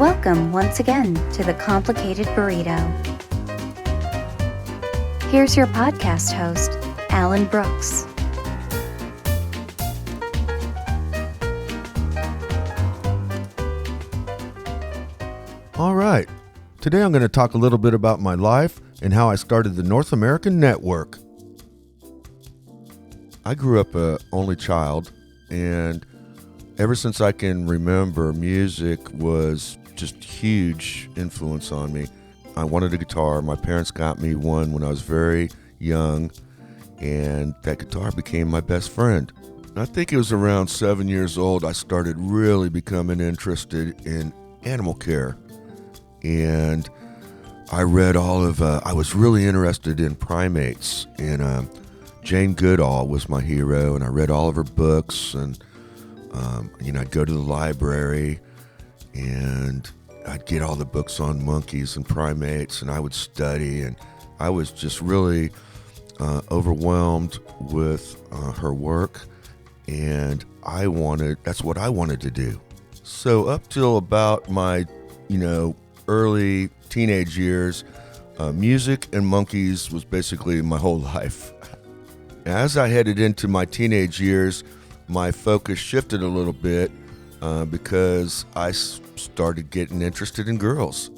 Welcome once again to the Complicated Burrito. Here's your podcast host, Alan Brooks. All right. Today I'm going to talk a little bit about my life and how I started the North American Network. I grew up an only child, and ever since I can remember, music was just huge influence on me. I wanted a guitar. My parents got me one when I was very young, and that guitar became my best friend. I think it was around 7 years old I started really becoming interested in animal care. And I read I was really interested in primates, and Jane Goodall was my hero, and I read all of her books, and I'd go to the library, and I'd get all the books on monkeys and primates, and I would study, and I was just really overwhelmed with her work, and that's what I wanted to do. So up till about my, early teenage years, music and monkeys was basically my whole life. As I headed into my teenage years, my focus shifted a little bit because I started getting interested in girls.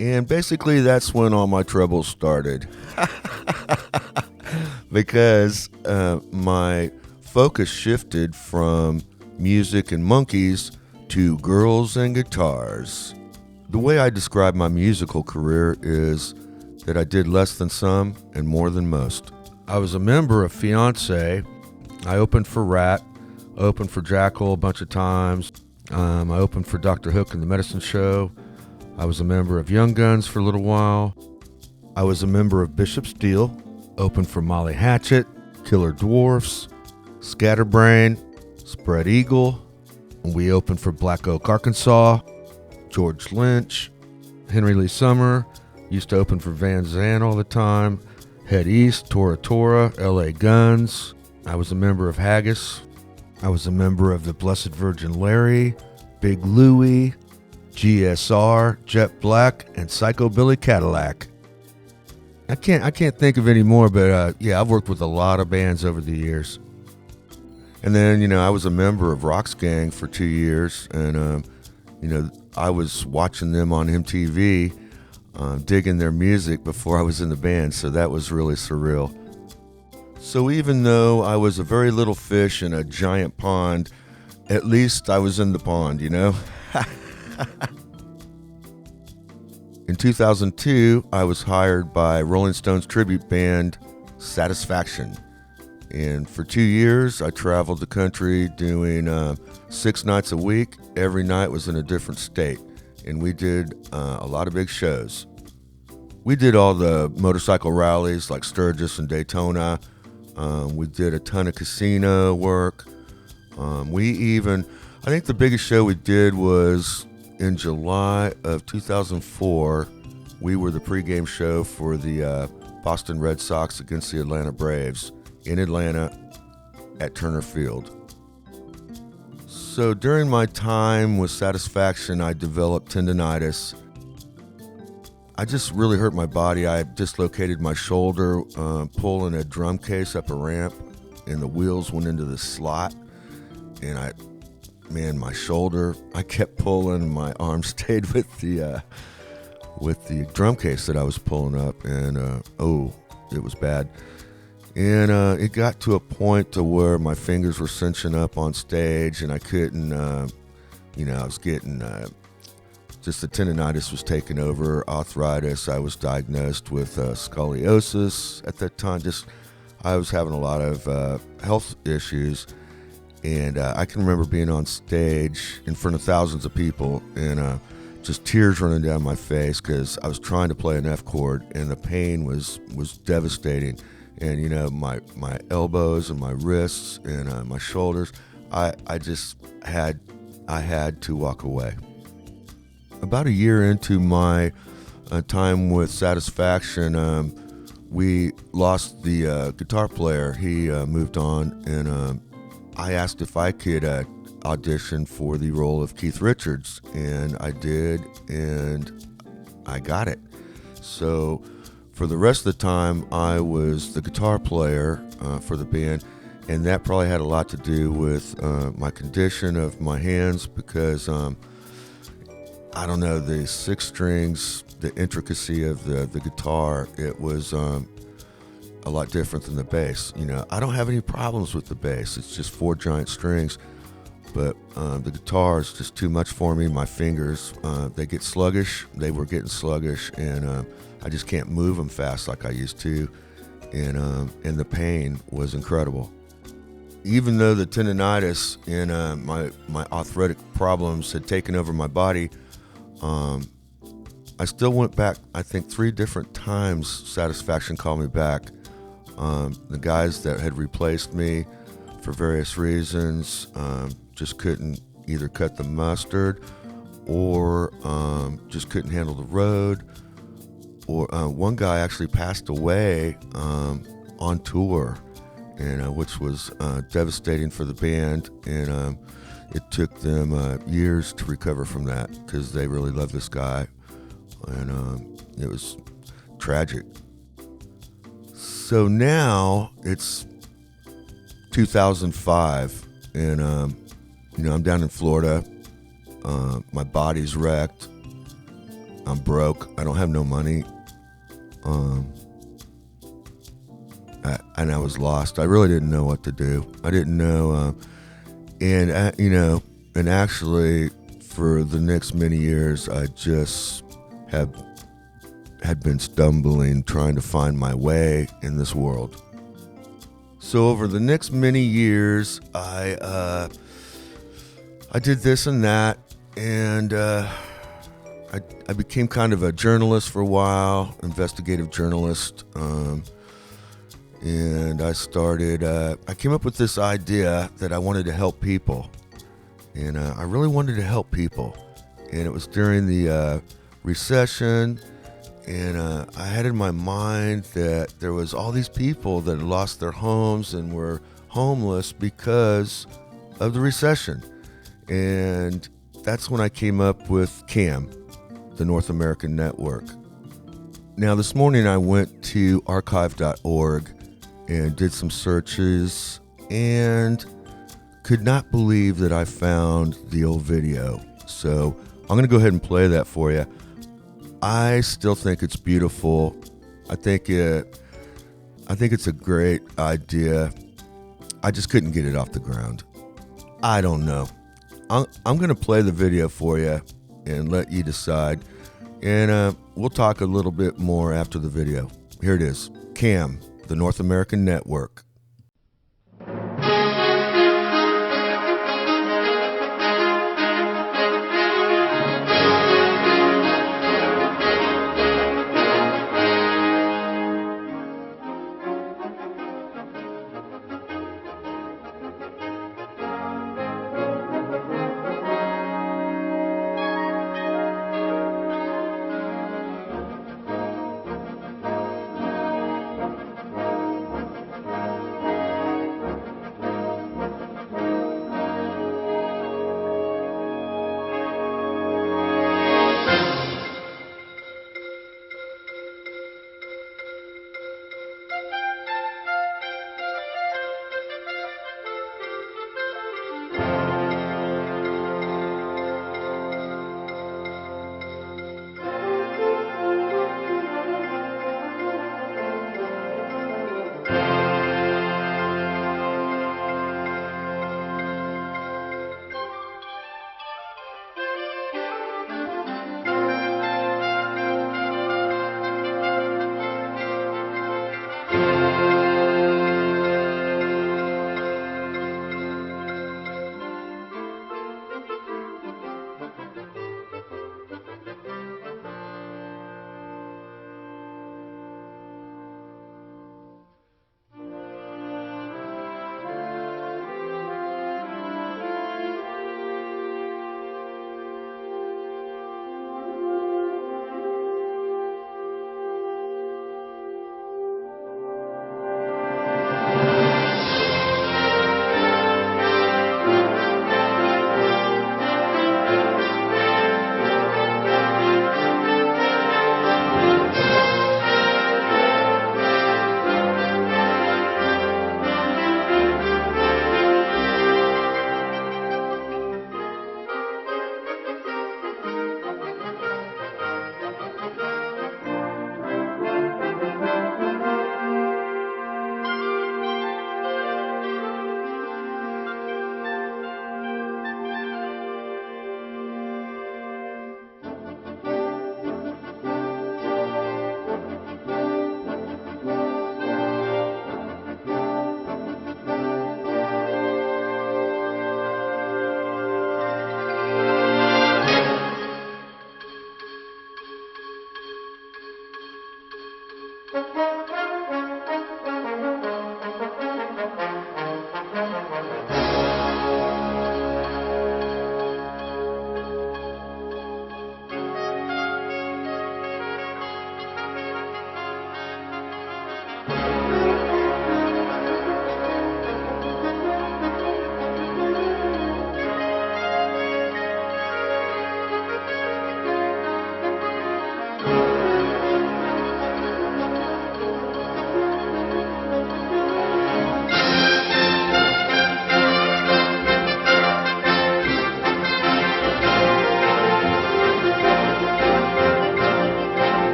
And basically that's when all my troubles started. Because my focus shifted from music and monkeys to girls and guitars. The way I describe my musical career is that I did less than some and more than most. I was a member of Fiancé. I opened for Rat, opened for Jackal a bunch of times. I opened for Dr. Hook and the Medicine Show. I was a member of Young Guns for a little while. I was a member of Bishop Steel, opened for Molly Hatchet, Killer Dwarfs, Scatterbrain, Spread Eagle. We opened for Black Oak, Arkansas, George Lynch, Henry Lee Summer. Used to open for Van Zandt all the time. Head East, Tora Tora, LA Guns. I was a member of Haggis. I was a member of the Blessed Virgin Larry, Big Louie, GSR, Jet Black, and Psychobilly Cadillac. I can't think of any more, but I've worked with a lot of bands over the years. And then, I was a member of Rock's Gang for 2 years, and, I was watching them on MTV, digging their music before I was in the band, so that was really surreal. So even though I was a very little fish in a giant pond, at least I was in the pond, In 2002, I was hired by Rolling Stones tribute band Satisfaction. And for 2 years, I traveled the country doing 6 nights a week. Every night was in a different state. And we did a lot of big shows. We did all the motorcycle rallies like Sturgis and Daytona. We did a ton of casino work. I think the biggest show we did was in July of 2004. We were the pregame show for the Boston Red Sox against the Atlanta Braves in Atlanta at Turner Field. So during my time with Satisfaction, I developed tendonitis. I just really hurt my body. I dislocated my shoulder pulling a drum case up a ramp, and the wheels went into the slot. And my shoulder, I kept pulling, and my arm stayed with the drum case that I was pulling up, and it was bad. And it got to a point to where my fingers were cinching up on stage, and I couldn't, I was getting, just the tendonitis was taking over, arthritis. I was diagnosed with scoliosis at that time. I was having a lot of health issues, and I can remember being on stage in front of thousands of people, and just tears running down my face because I was trying to play an F chord, and the pain was devastating. And my elbows and my wrists and my shoulders, I had to walk away. About a year into my time with Satisfaction, we lost the guitar player. He moved on, and I asked if I could audition for the role of Keith Richards, and I did, and I got it. So for the rest of the time, I was the guitar player for the band, and that probably had a lot to do with my condition of my hands, because I don't know, the six strings, the intricacy of the guitar, it was a lot different than the bass. You know, I don't have any problems with the bass. It's just four giant strings, but the guitar is just too much for me. My fingers, they get sluggish. They were getting sluggish, and I just can't move them fast like I used to, and the pain was incredible. Even though the tendonitis and my arthritic problems had taken over my body, I still went back, I think 3 different times. Satisfaction called me back. The guys that had replaced me for various reasons just couldn't either cut the mustard, or just couldn't handle the road. Or one guy actually passed away on tour, and which was devastating for the band, and it took them years to recover from that, because they really loved this guy, and it was tragic. So now it's 2005, and I'm down in Florida. My body's wrecked. I'm broke. I don't have no money. And I was lost. I really didn't know what to do. I didn't know, and actually, for the next many years, I just had been stumbling, trying to find my way in this world. So over the next many years, I did this and that, and I became kind of a journalist for a while, investigative journalist, and I came up with this idea that I wanted to help people, and I really wanted to help people, and it was during the recession, and I had in my mind that there was all these people that had lost their homes and were homeless because of the recession, and that's when I came up with C.A.M, the North American Network. Now, this morning I went to archive.org and did some searches, and could not believe that I found the old video. So I'm going to go ahead and play that for you. I still think it's beautiful. I think it's a great idea. I just couldn't get it off the ground. I don't know. I'm going to play the video for you and let you decide. And we'll talk a little bit more after the video. Here it is. C.A.M, the North American Network.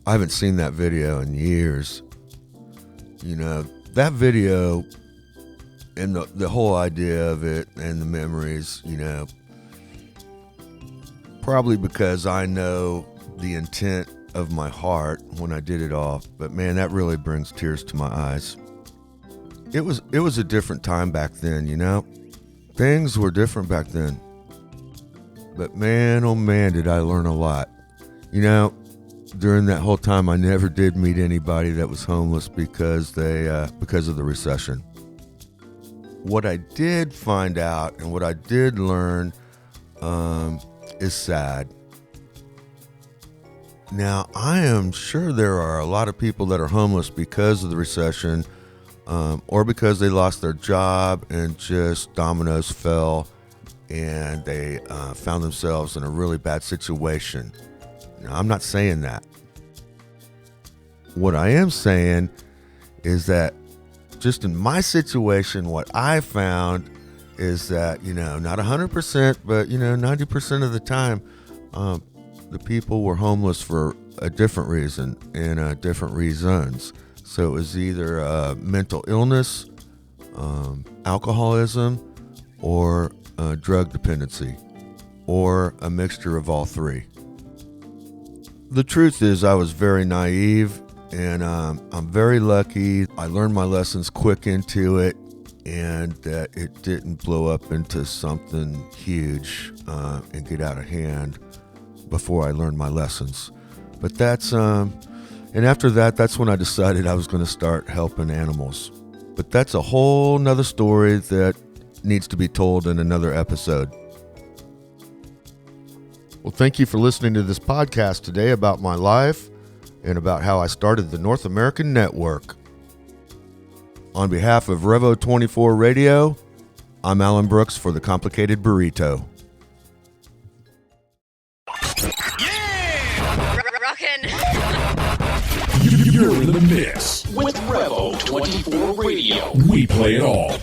I haven't seen that video in years. You know, that video and the whole idea of it and the memories, you know, probably because I know the intent of my heart when I did it all. But man, that really brings tears to my eyes. It was a different time back then, you know. Things were different back then. But man, oh man, did I learn a lot. You know, during that whole time, I never did meet anybody that was homeless because of the recession. What I did find out and what I did learn is sad. Now, I am sure there are a lot of people that are homeless because of the recession, or because they lost their job and just dominoes fell and they found themselves in a really bad situation. Now, I'm not saying that. What I am saying is that just in my situation, what I found is that, you know, not 100%, but, you know, 90% of the time, the people were homeless for a different reason and different reasons. So it was either mental illness, alcoholism, or drug dependency, or a mixture of all three. The truth is I was very naive, and I'm very lucky. I learned my lessons quick into it, and that it didn't blow up into something huge and get out of hand before I learned my lessons. But and after that, that's when I decided I was going to start helping animals. But that's a whole nother story that needs to be told in another episode. Well, thank you for listening to this podcast today about my life and about how I started the North American Network. On behalf of Revo 24 Radio, I'm Alan Brooks for the Complicated Burrito. Rockin'. You're in the mix with Revo 24 Radio. We play it all.